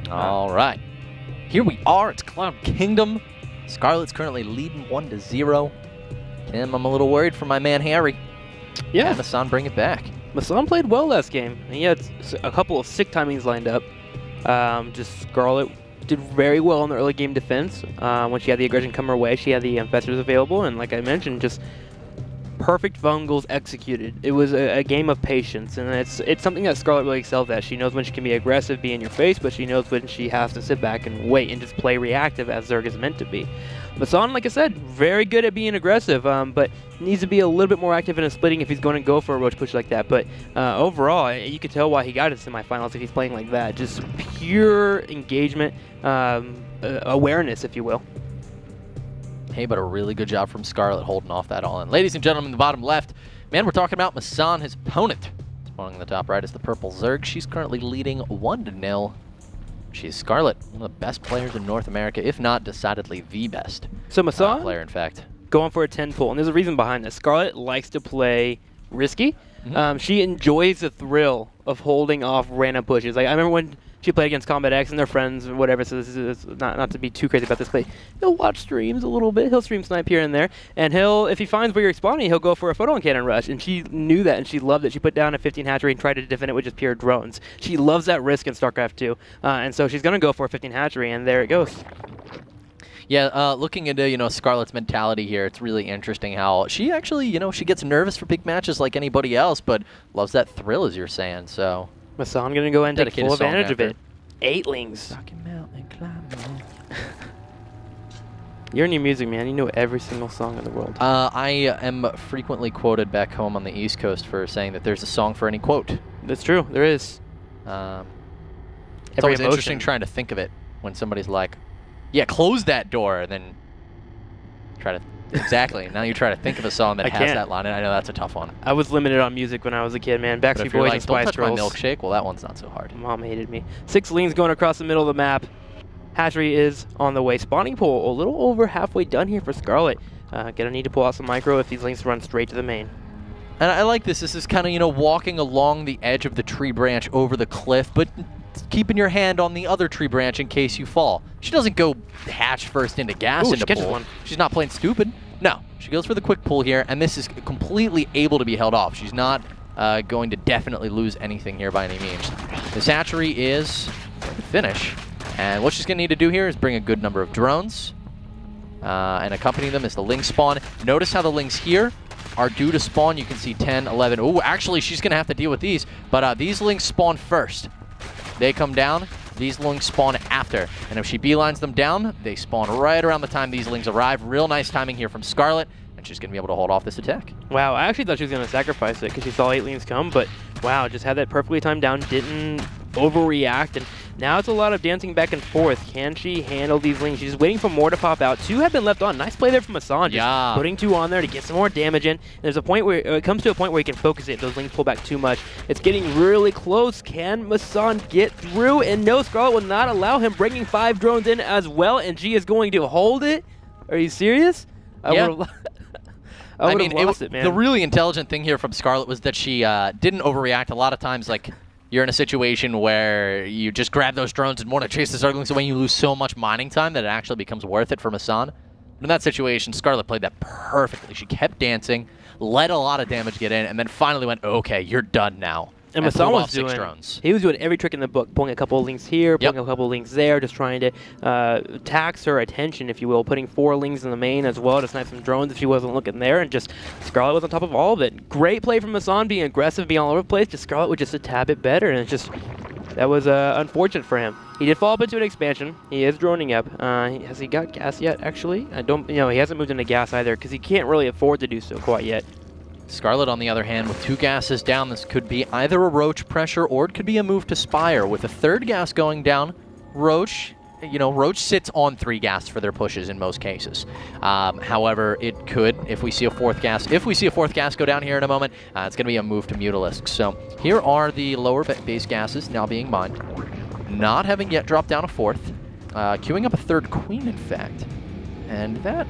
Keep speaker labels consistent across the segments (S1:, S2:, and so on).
S1: All right. Here we are. It's Cloud Kingdom. Scarlett's currently leading 1-0. Tim, I'm a little worried for my man Harry.
S2: Yeah.
S1: Massan, bring it back.
S2: Massan played well last game. He had a couple of sick timings lined up. Just Scarlett did very well in the early game defense. When she had the aggression come her way, she had the infestors available, and like I mentioned, just perfect fungals executed. It was a game of patience, and it's something that Scarlett really excels at. She knows when she can be aggressive, be in your face, but she knows when she has to sit back and wait and just play reactive as Zerg is meant to be. Massan, like I said, very good at being aggressive, but needs to be a little bit more active in a splitting if he's going to go for a Roach push like that. But overall, you could tell why he got into semifinals if he's playing like that. Just pure engagement, awareness, if you will.
S1: Hey, but a really good job from Scarlett holding off that all in. Ladies and gentlemen, in the bottom left, man, we're talking about Massan, his opponent. Spawning in the top right is the purple Zerg. She's currently leading 1-0. She's Scarlett, one of the best players in North America, if not decidedly the best.
S2: So Massan,
S1: player, in fact,
S2: going for a 10 pull, and there's a reason behind this. Scarlett likes to play risky. She enjoys the thrill of holding off random pushes. Like I remember when she played against Combat X and their friends or whatever, so this is not to be too crazy about this, but he'll watch streams a little bit. He'll stream snipe here and there, and if he finds where you're spawning, he'll go for a photon cannon rush, and she knew that, and she loved it. She put down a 15 hatchery and tried to defend it with just pure drones. She loves that risk in StarCraft 2, and so she's going to go for a 15 hatchery, and there it goes.
S1: Yeah, looking into, Scarlett's mentality here, it's really interesting how she actually, she gets nervous for big matches like anybody else, but loves that thrill, as you're saying, so...
S2: Massan going to go and take full advantage of it. 8lings. You're in your music, man. You know every single song in the world.
S1: I am frequently quoted back home on the East Coast for saying that there's a song for any quote.
S2: That's true. There is.
S1: It's always interesting trying to think of it when somebody's like, yeah, close that door, and then try to... Exactly. Now you try to think of a song that has that line, and I know that's a tough one.
S2: I was limited on music when I was a kid, man. Backstreet Boys and Spice Girls.
S1: Don't touch my milkshake, well, that one's not so hard.
S2: Mom hated me. 6 lanes going across the middle of the map. Hatchery is on the way. Spawning pool a little over halfway done here for Scarlett. Gonna need to pull out some micro if these lanes run straight to the main.
S1: And I like this. This is kind of, walking along the edge of the tree branch over the cliff, but keeping your hand on the other tree branch in case you fall. She doesn't go hatch first into gas into
S2: catches
S1: pool.
S2: one.
S1: She's not playing stupid. No, she goes for the quick pull here, and this is completely able to be held off. She's not going to definitely lose anything here by any means. This hatchery is the finish, and what she's going to need to do here is bring a good number of drones and accompany them as the lings spawn. Notice how the lings here are due to spawn. You can see 10, 11. Oh, actually, she's going to have to deal with these, but these lings spawn first. They come down. These lings spawn after, and if she beelines them down, they spawn right around the time these lings arrive. Real nice timing here from Scarlett, and she's going to be able to hold off this attack.
S2: Wow, I actually thought she was going to sacrifice it because she saw 8 lanes come, but wow, just had that perfectly timed down, didn't overreact, and now it's a lot of dancing back and forth. Can she handle these lings? She's just waiting for more to pop out. 2 have been left on. Nice play there from Massan, just putting 2 on there to get some more damage in. And there's a point where it comes to a point where you can focus it. Those lings pull back too much. It's getting really close. Can Massan get through? And no, Scarlett will not allow him, bringing 5 drones in as well, and she is going to hold it. Are you serious?
S1: Yeah.
S2: I mean, lost it, man.
S1: The really intelligent thing here from Scarlett was that she didn't overreact. A lot of times, like, you're in a situation where you just grab those drones and want to chase the Zerglings away, and you lose so much mining time that it actually becomes worth it for Massan. But in that situation, Scarlett played that perfectly. She kept dancing, let a lot of damage get in, and then finally went, okay, you're done now.
S2: And Massan was doing, he was doing every trick in the book, pulling a couple of links here, pulling a couple of links there, just trying to tax her attention, if you will, putting 4 links in the main as well to snipe some drones if she wasn't looking there, and just Scarlett was on top of all of it. Great play from Massan, being aggressive, being all over the place, just Scarlett was just a tad bit better, and it's just, that was unfortunate for him. He did fall up into an expansion. He is droning up. Has he got gas yet, actually? I don't, he hasn't moved into gas either, because he can't really afford to do so quite yet.
S1: Scarlett, on the other hand, with 2 gases down, this could be either a Roach pressure or it could be a move to Spire. With a 3rd gas going down, Roach, Roach sits on 3 gas for their pushes in most cases. However, it could, if we see a 4th gas, go down here in a moment, it's going to be a move to Mutalisk. So here are the lower base gases now being mined, not having yet dropped down a 4th, queuing up a 3rd queen, in fact. And that,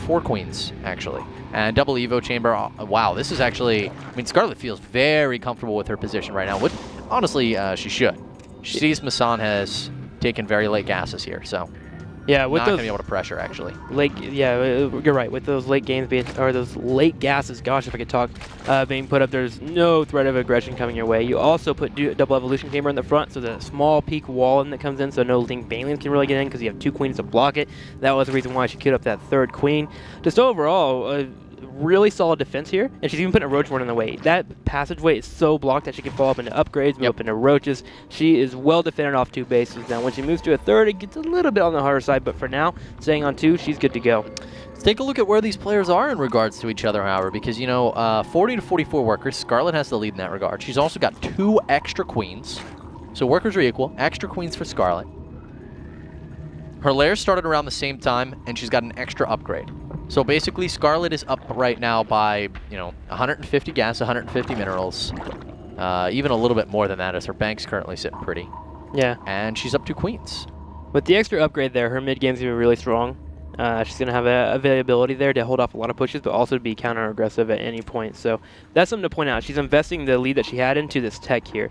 S1: 4 queens, actually. And double Evo chamber. Wow, this is actually, I mean, Scarlett feels very comfortable with her position right now. Honestly, she should. She sees Massan has taking very late gases here, so
S2: yeah, with
S1: not
S2: those
S1: going to be able to pressure, actually.
S2: you're right. With those late games being, or those late gases, gosh, if I could talk, being put up, there's no threat of aggression coming your way. You also put double evolution chamber in the front, so the small peak wall in that comes in, so no Link Banelings can really get in because you have 2 queens to block it. That was the reason why she queued up that 3rd queen. Just overall, really solid defense here, and she's even putting a Roach Warden in the way. That passageway is so blocked that she can fall up into upgrades, move up into Roaches. She is well defended off 2 bases. Now, when she moves to a 3rd, it gets a little bit on the harder side, but for now, staying on 2, she's good to go.
S1: Let's take a look at where these players are in regards to each other, however, because, you know, 40 to 44 workers, Scarlett has the lead in that regard. She's also got 2 extra queens, so workers are equal. Extra queens for Scarlett. Her layers started around the same time, and she's got an extra upgrade. So basically, Scarlett is up right now by, you know, 150 gas, 150 minerals, even a little bit more than that as her bank's currently sitting pretty.
S2: Yeah.
S1: And she's up 2 queens.
S2: With the extra upgrade there, her mid game's going to be really strong. She's going to have availability there to hold off a lot of pushes, but also to be counter-aggressive at any point. So that's something to point out. She's investing the lead that she had into this tech here.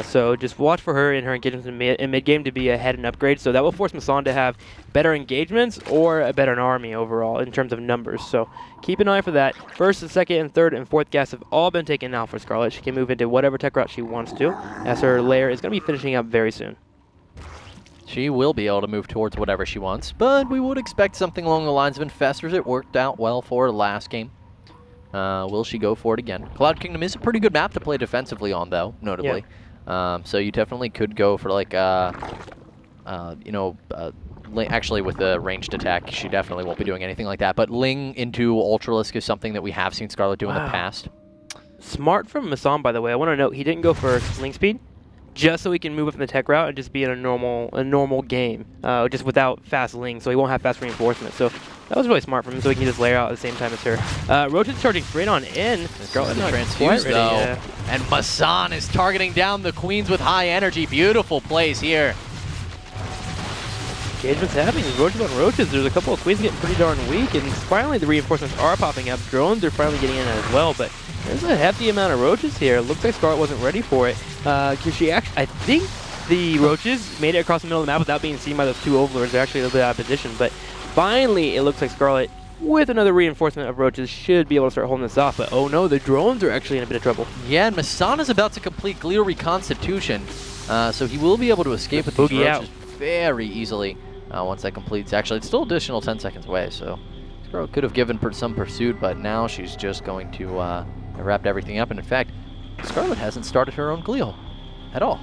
S2: So just watch for her in her engagements in mid-game to be ahead and upgrade. So that will force Massan to have better engagements or a better army overall in terms of numbers. So keep an eye for that. First, the second, and third, and fourth gas have all been taken now for Scarlett. She can move into whatever tech route she wants to, as her layer is going to be finishing up very soon.
S1: She will be able to move towards whatever she wants, but we would expect something along the lines of Infestors. It worked out well for her last game. Will she go for it again? Cloud Kingdom is a pretty good map to play defensively on, though, notably. Yeah. So you definitely could go for, like, you know, actually with the ranged attack, she definitely won't be doing anything like that. But Ling into Ultralisk is something that we have seen Scarlett do in the past.
S2: Smart from Massan, by the way. I want to note he didn't go for Ling speed, just so he can move up in the tech route and just be in a normal game, just without fast Ling, so he won't have fast reinforcement. So that was really smart from him, so he can just layer out at the same time as her. Roach is charging straight on in.
S1: Scarlett transfused, though. Yeah. And Massan is targeting down the queens with high energy. Beautiful plays here.
S2: Engagement's happening. Roaches on Roaches. There's a couple of queens getting pretty darn weak, and finally the reinforcements are popping up. Drones are finally getting in as well, but there's a hefty amount of Roaches here. Looks like Scarlett wasn't ready for it. She actually, I think the Roaches made it across the middle of the map without being seen by those 2 Overlords. They're actually a little bit out of position, but finally it looks like Scarlett, with another reinforcement of Roaches, should be able to start holding this off. But oh no, the drones are actually in a bit of trouble.
S1: Yeah, and Massan is about to complete Glio Reconstitution, so he will be able to escape with these Roaches very easily once that completes. Actually, it's still additional 10 seconds away, so Scarlett could have given some pursuit, but now she's just going to wrapped everything up. And in fact, Scarlett hasn't started her own Glio at all.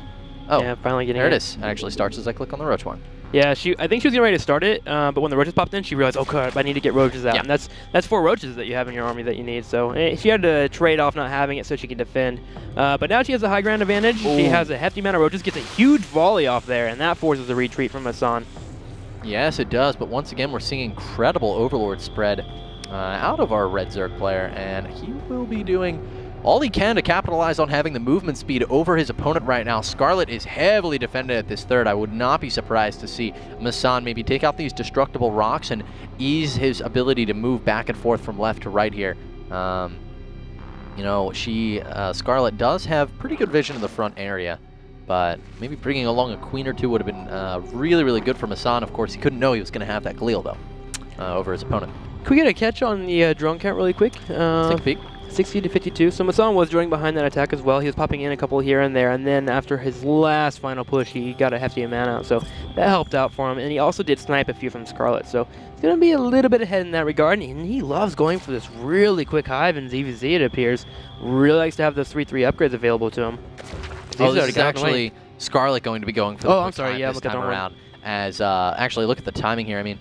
S1: Oh, yeah,
S2: finally getting
S1: there it is. It actually starts as I click on the Roach one.
S2: Yeah, I think she was getting ready to start it, but when the Roaches popped in, she realized, oh crap, I need to get Roaches out. Yeah. And that's 4 Roaches that you have in your army that you need. So she had to trade off not having it so she can defend. But now she has a high ground advantage. Ooh. She has a hefty amount of Roaches, gets a huge volley off there, and that forces a retreat from Massan.
S1: Yes, it does. But once again, we're seeing incredible Overlord spread out of our Red Zerg player, and he will be doing all he can to capitalize on having the movement speed over his opponent right now. Scarlett is heavily defended at this 3rd. I would not be surprised to see Massan maybe take out these destructible rocks and ease his ability to move back and forth from left to right here. You know, Scarlett does have pretty good vision in the front area, but maybe bringing along a queen or 2 would have been really, really good for Massan. Of course, he couldn't know he was going to have that Glio, though, over his opponent.
S2: Can we get a catch on the drone count really quick?
S1: Let's take a peek.
S2: 60 to 52. So Massan was joining behind that attack as well. He was popping in a couple here and there, and then after his last final push, he got a hefty amount out. So that helped out for him, and he also did snipe a few from Scarlett. So he's going to be a little bit ahead in that regard, and he loves going for this really quick hive in ZVZ, it appears. Really likes to have those 3/3 upgrades available to him.
S1: Oh, this is actually Scarlett going to be going for the
S2: I'm sorry, yeah,
S1: this time around. As actually, look at the timing here. I mean,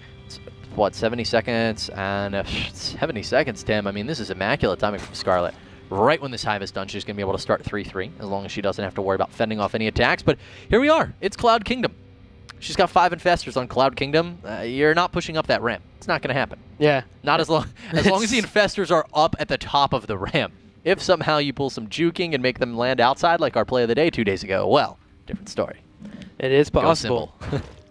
S1: what, 70 seconds? And 70 seconds, Tim. I mean, this is immaculate timing from Scarlett. Right when this hive is done, she's going to be able to start 3/3, as long as she doesn't have to worry about fending off any attacks. But here we are. It's Cloud Kingdom. She's got 5 Infestors on Cloud Kingdom. You're not pushing up that ramp. It's not going to happen.
S2: Yeah.
S1: Not as long as the Infestors are up at the top of the ramp. If somehow you pull some juking and make them land outside like our play of the day 2 days ago, well, different story.
S2: It is possible.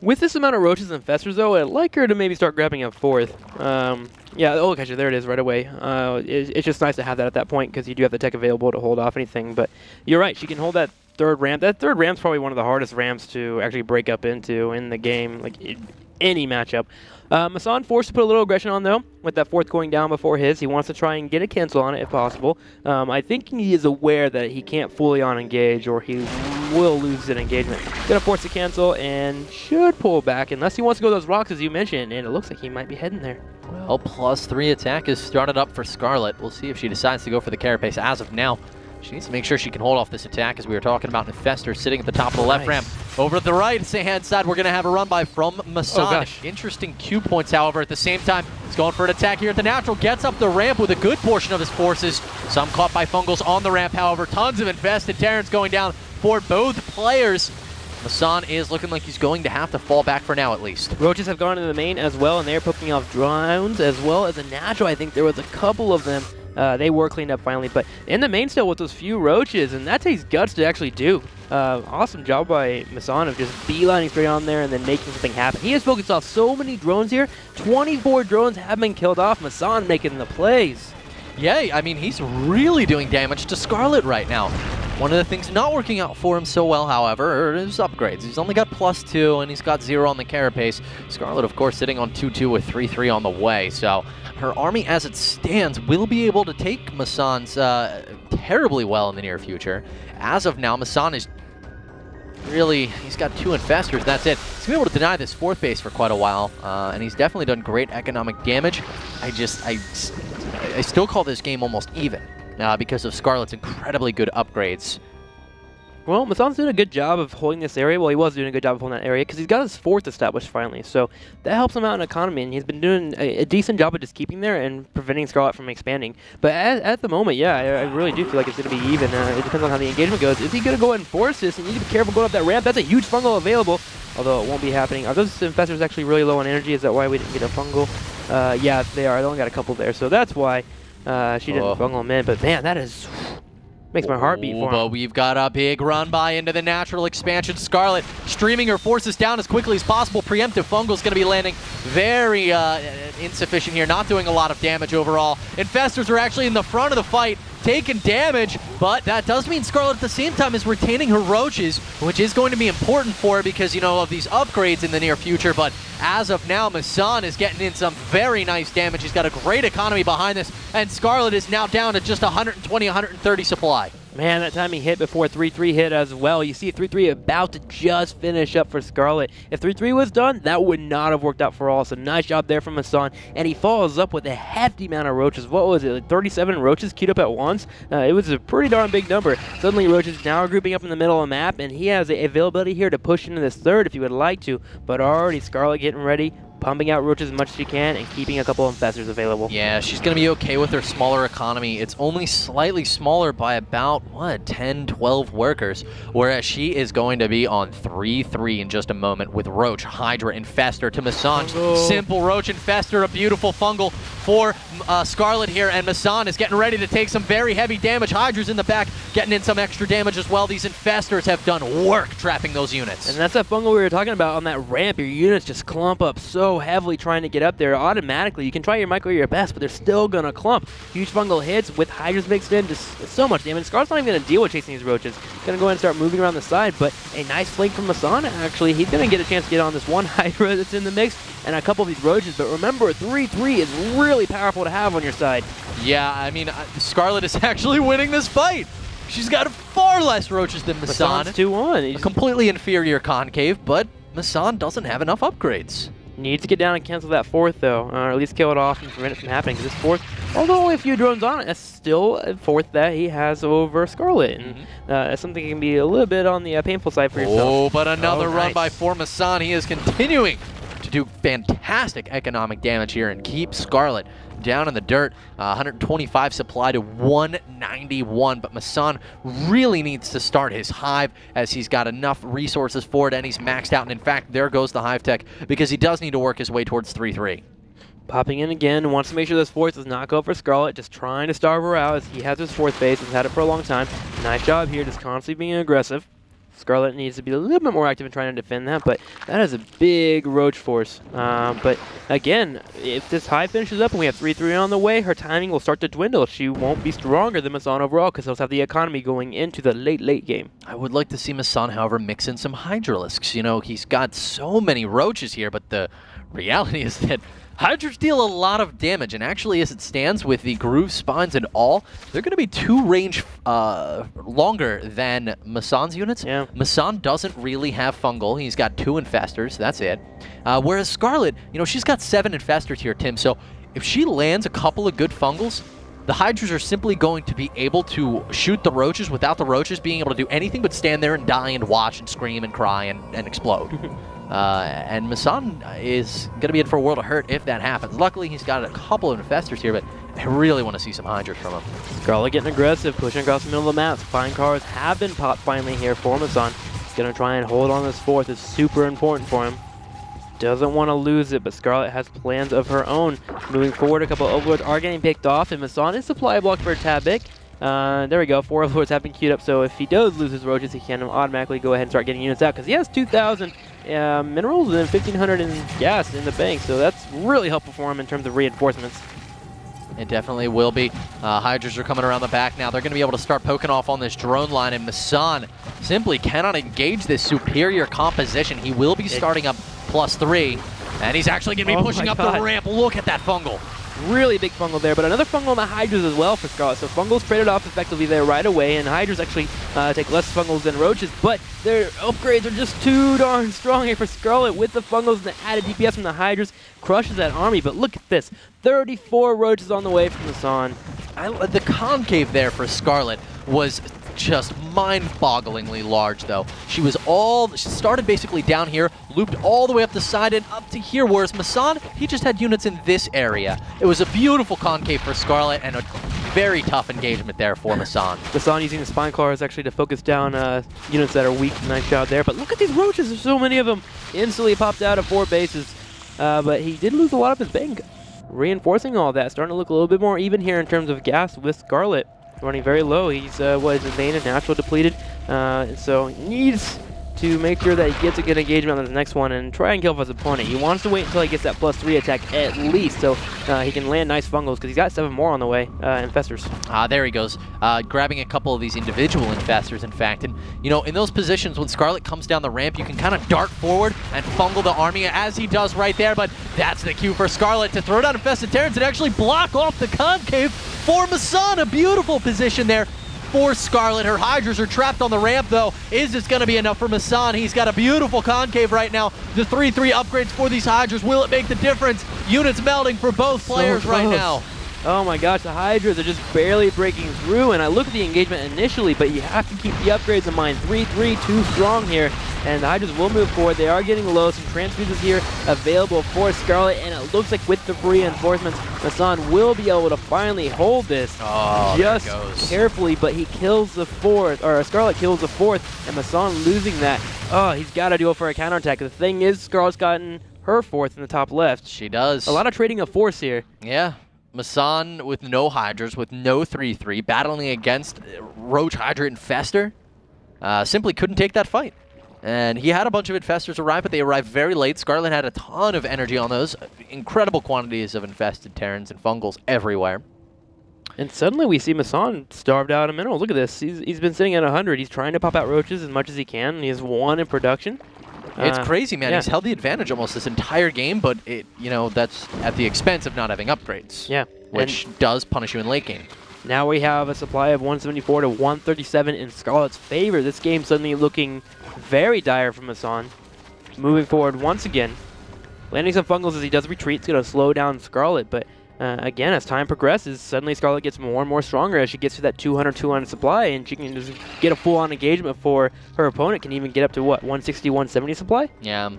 S2: With this amount of Roaches and Infestors, though, I'd like her to maybe start grabbing a 4th. Yeah, oh, gotcha, there it is right away. It's just nice to have that at that point because you do have the tech available to hold off anything. But you're right, she can hold that third ramp. That third ramp's probably one of the hardest ramps to actually break up into in the game, like any matchup. Massan forced to put a little aggression on, though, with that fourth going down before his. He wants to try and get a cancel on it if possible. I think he is aware that he can't fully on-engage or he will lose an engagement. Gonna force the cancel and should pull back unless he wants to go those rocks, as you mentioned, and it looks like he might be heading there.
S1: Well, +3 attack is started up for Scarlett. We'll see if she decides to go for the carapace. As of now, she needs to make sure she can hold off this attack, as we were talking about. Infestor sitting at the top of the left ramp. Over to the right-hand side, we're going to have a run by from Massan.
S2: Oh, gosh.
S1: Interesting Q points, however, at the same time. He's going for an attack here at the natural. Gets up the ramp with a good portion of his forces. Some caught by Fungals on the ramp, however. Tons of infested Terrans going down for both players. Massan is looking like he's going to have to fall back for now, at least.
S2: Roaches have gone into the main as well, and they're poking off drones as well as a natural. I think there was a couple of them. They were cleaned up finally, but in the main still with those few roaches, and that takes guts to actually do. Awesome job by Massan of just beelining straight on there and then making something happen. He has focused off so many drones here. 24 drones have been killed off. Massan making the plays.
S1: Yeah, I mean, he's really doing damage to Scarlett right now. One of the things not working out for him so well, however, are his upgrades. He's only got +2, and he's got 0 on the carapace. Scarlett, of course, sitting on 2-2 with 3-3 on the way. So her army, as it stands, will be able to take Massan's terribly well in the near future. As of now, Massan is really, he's got 2 infestors, that's it. He's been able to deny this 4th base for quite a while, and he's definitely done great economic damage. I still call this game almost even because of Scarlett's incredibly good upgrades.
S2: Well, Massan's doing a good job of holding this area. Well, he was doing a good job of holding that area because he's got his 4th established finally. So that helps him out in economy, and he's been doing a decent job of just keeping there and preventing Scarlett from expanding. But at the moment, yeah, I really do feel like it's going to be even. It depends on how the engagement goes. Is he going to go ahead and force this? And you need to be careful going up that ramp. That's a huge fungal available, although it won't be happening. Are those infestors actually really low on energy? Is that why we didn't get a fungal? Yeah, they are. They only got a couple there, so that's why she didn't fungal them in. But man, that is... makes my heart beat for him.
S1: But we've got a big run by into the natural expansion. Scarlett streaming her forces down as quickly as possible. Preemptive Fungal's going to be landing very insufficient here, not doing a lot of damage overall. Infestors are actually in the front of the fight, taking damage, but that does mean Scarlett at the same time is retaining her roaches, which is going to be important for her because, you know, of these upgrades in the near future. But as of now, Massan is getting in some very nice damage. He's got a great economy behind this, and Scarlett is now down to just 120, 130 supply.
S2: Man, that timing hit before 3-3 hit as well. You see 3-3 about to just finish up for Scarlett. If 3-3 was done, that would not have worked out for all. So nice job there from Massan. And he follows up with a hefty amount of roaches. What was it, like 37 roaches queued up at once? It was a pretty darn big number. Suddenly roaches now are grouping up in the middle of the map, and he has the availability here to push into this 3rd if he would like to. But already Scarlett getting ready, pumping out roaches as much as she can and keeping a couple of infestors available. Yeah,
S1: she's going to be okay with her smaller economy. It's only slightly smaller by about, 10, 12 workers, whereas she is going to be on 3-3 in just a moment with Roach, Hydra, Infestor to Massan. Simple Roach, Infestor, a beautiful fungal for Scarlett here, and Massan is getting ready to take some very heavy damage. Hydra's in the back, getting in some extra damage as well. These Infestors have done work trapping those units.
S2: And that's that fungal we were talking about on that ramp. Your units just clump up so heavily trying to get up there automatically. You can try your micro your best, but they're still gonna clump. Huge fungal hits with Hydras mixed in, just so much damage. Scarlett's not even gonna deal with chasing these roaches. Gonna go ahead and start moving around the side, but a nice flank from Massan actually. He's gonna get a chance to get on this one Hydra that's in the mix and a couple of these roaches, but remember 3-3 is really powerful to have on your side.
S1: Yeah, I mean, Scarlett is actually winning this fight. She's got far less roaches than Massan.
S2: Massan's 2-1.
S1: A completely inferior concave, but Massan doesn't have enough upgrades.
S2: Needs to get down and cancel that 4th, though, or at least kill it off and prevent it from happening. Because this 4th, although only a few drones on it, that's still a 4th that he has over Scarlett. And that's something that can be a little bit on the painful side for yourself.
S1: Oh, but another run by Massan. He is continuing to do fantastic economic damage here and keep Scarlett down in the dirt. 125 supply to 191, but Massan really needs to start his hive as he's got enough resources for it and he's maxed out. And in fact, there goes the hive tech because he does need to work his way towards 3-3.
S2: Popping in again, wants to make sure this 4th does not go for Scarlett, just trying to starve her out as he has his 4th base, has had it for a long time. Nice job here, just constantly being aggressive. Scarlett needs to be a little bit more active in trying to defend that, but that is a big Roach force. But again, if this high finishes up and we have 3-3 on the way, her timing will start to dwindle. She won't be stronger than Massan overall because they'll have the economy going into the late game.
S1: I would like to see Massan, however, mix in some Hydralisks. You know, he's got so many Roaches here, but the reality is that Hydras deal a lot of damage, and actually as it stands with the groove spines and all, they're going to be 2 range longer than Massan's units.
S2: Yeah.
S1: Massan doesn't really have fungal. He's got 2 infestors, that's it. Whereas Scarlett, you know, she's got 7 infestors here, Tim, so if she lands a couple of good fungals, the Hydras are simply going to be able to shoot the Roaches without the Roaches being able to do anything but stand there and die and watch and scream and cry and explode. And Massan is going to be in for a world of hurt if that happens. Luckily, he's got a couple of infestors here, but I really want to see some Hydras from him.
S2: Scarlett getting aggressive, pushing across the middle of the map. Fine cars have been popped finally here for Massan. He's going to try and hold on this 4th. It's super important for him. Doesn't want to lose it, but Scarlett has plans of her own. Moving forward, a couple of Overlords are getting picked off, and Massan is supply blocked for a tad bit. There we go, 4 Overlords have been queued up, so if he does lose his Roaches, he can automatically go ahead and start getting units out, because he has 2,000 minerals and 1,500 in gas in the bank, so that's really helpful for him in terms of reinforcements.
S1: It definitely will be. Hydras are coming around the back now. They're going to be able to start poking off on this drone line, and Massan simply cannot engage this superior composition. He will be starting up +3, and he's actually going to be pushing up the ramp. Look at that fungal.
S2: Really big fungal there, but another fungal on the Hydras as well for Scarlett. So fungals traded off effectively there right away, and Hydras actually take less fungals than Roaches, but their upgrades are just too darn strong here for Scarlett with the fungals and the added DPS from the Hydras. Crushes that army, but look at this. 34 Roaches on the way from Massan.
S1: The concave there for Scarlett was just mind-bogglingly large, though. She started basically down here, looped all the way up the side and up to here, whereas Massan, he just had units in this area. It was a beautiful concave for Scarlett and a very tough engagement there for Massan.
S2: Massan using the spine claws actually to focus down units that are weak. Nice job there, but look at these Roaches, there's so many of them. Instantly popped out of 4 bases, but he did lose a lot of his bank. Reinforcing all that, starting to look a little bit more even here in terms of gas with Scarlett. Running very low. He's his vein is natural depleted, so he needs to make sure that he gets a good engagement on the next one and try and kill off his opponent. He wants to wait until he gets that +3 attack at least, so he can land nice fungals because he's got 7 more on the way. Infestors.
S1: There he goes, grabbing a couple of these individual infestors, in fact. And you know, in those positions when Scarlett comes down the ramp, you can kind of dart forward and fungal the army as he does right there. But that's the cue for Scarlett to throw down infested Terrans and actually block off the concave for Massan. A beautiful position there for Scarlett. Her Hydras are trapped on the ramp, though. Is this going to be enough for Massan? He's got a beautiful concave right now. The 3-3 upgrades for these Hydras. Will it make the difference? Units melding for both players right now.
S2: Oh my gosh, the Hydras are just barely breaking through, and I look at the engagement initially, but you have to keep the upgrades in mind. 3-3, too strong here, and the Hydras will move forward. They are getting low. Some transfuses here available for Scarlett, and it looks like with the reinforcements, Massan will be able to finally hold this. Just carefully, but he kills the 4th, or Scarlett kills the 4th, and Massan losing that. Oh, he's got to do it for a counterattack. The thing is, Scarlett's gotten her 4th in the top left.
S1: She does.
S2: A lot of trading of force here.
S1: Yeah. Massan with no Hydras, with no 3-3, battling against Roach Hydra Infestor, simply couldn't take that fight. And he had a bunch of Infestors arrive, but they arrived very late. Scarlett had a ton of energy on those. Incredible quantities of infested Terrans and fungals everywhere.
S2: And suddenly we see Massan starved out of minerals. Look at this. He's been sitting at 100. He's trying to pop out Roaches as much as he can. He has 1 in production.
S1: It's crazy, man. Yeah. He's held the advantage almost this entire game, but that's at the expense of not having upgrades.
S2: Yeah.
S1: Which does punish you in late game.
S2: Now we have a supply of 174 to 137 in Scarlett's favor. This game suddenly looking very dire for Massan. Moving forward once again. Landing some fungals as he does retreat. It's going to slow down Scarlett, but again, as time progresses, suddenly Scarlett gets more and more stronger as she gets to that 200 supply, and she can just get a full-on engagement before her opponent can even get up to, what, 160, 170 supply?
S1: Yeah.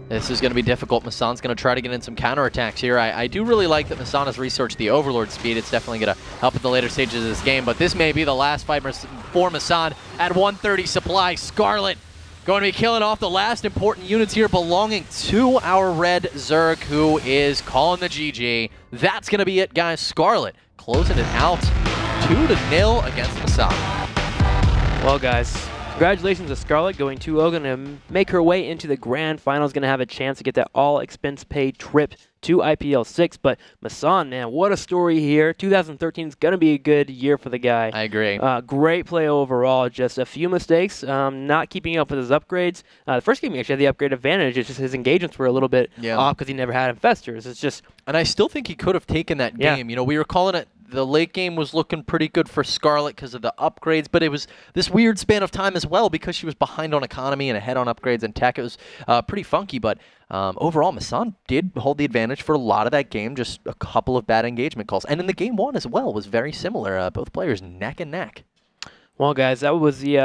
S1: This is going to be difficult. Massan's going to try to get in some counterattacks here. I do really like that Massan has researched the Overlord speed. It's definitely going to help in the later stages of this game, but this may be the last fight for Massan at 130 supply. Scarlett going to be killing off the last important units here belonging to our red Zerg, who is calling the GG. That's going to be it, guys. Scarlett closing it out 2-0 against Massan.
S2: Well, guys, Congratulations to Scarlett going 2-0, going to make her way into the grand finals, going to have a chance to get that all-expense-paid trip to IPL 6. But Massan, man, what a story here. 2013 is going to be a good year for the guy.
S1: I agree.
S2: Great play overall. Just a few mistakes, not keeping up with his upgrades. The first game he actually had the upgrade advantage. It's just his engagements were a little bit off because he never had infestors. It's just...
S1: And I still think he could have taken that game. You know, we were calling it the late game was looking pretty good for Scarlett because of the upgrades, but it was this weird span of time as well because she was behind on economy and ahead on upgrades and tech. It was pretty funky, but overall, Massan did hold the advantage for a lot of that game, just a couple of bad engagement calls. And in the game one as well was very similar. Both players neck and neck.
S2: Well, guys, that was the...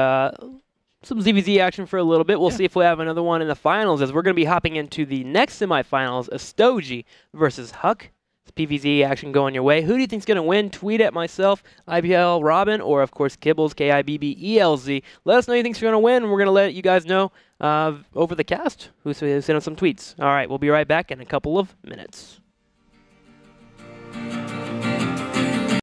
S2: some ZVZ action for a little bit. We'll see if we have another one in the finals as we're going to be hopping into the next semifinals, Astoji versus Huck. PVZ action going your way. Who do you think's going to win? Tweet at myself, IPL Robin, or of course Kibbles, KIBBELZ. Let us know who you think's going to win, and we're going to let you guys know over the cast who sent us some tweets. All right, we'll be right back in a couple of minutes.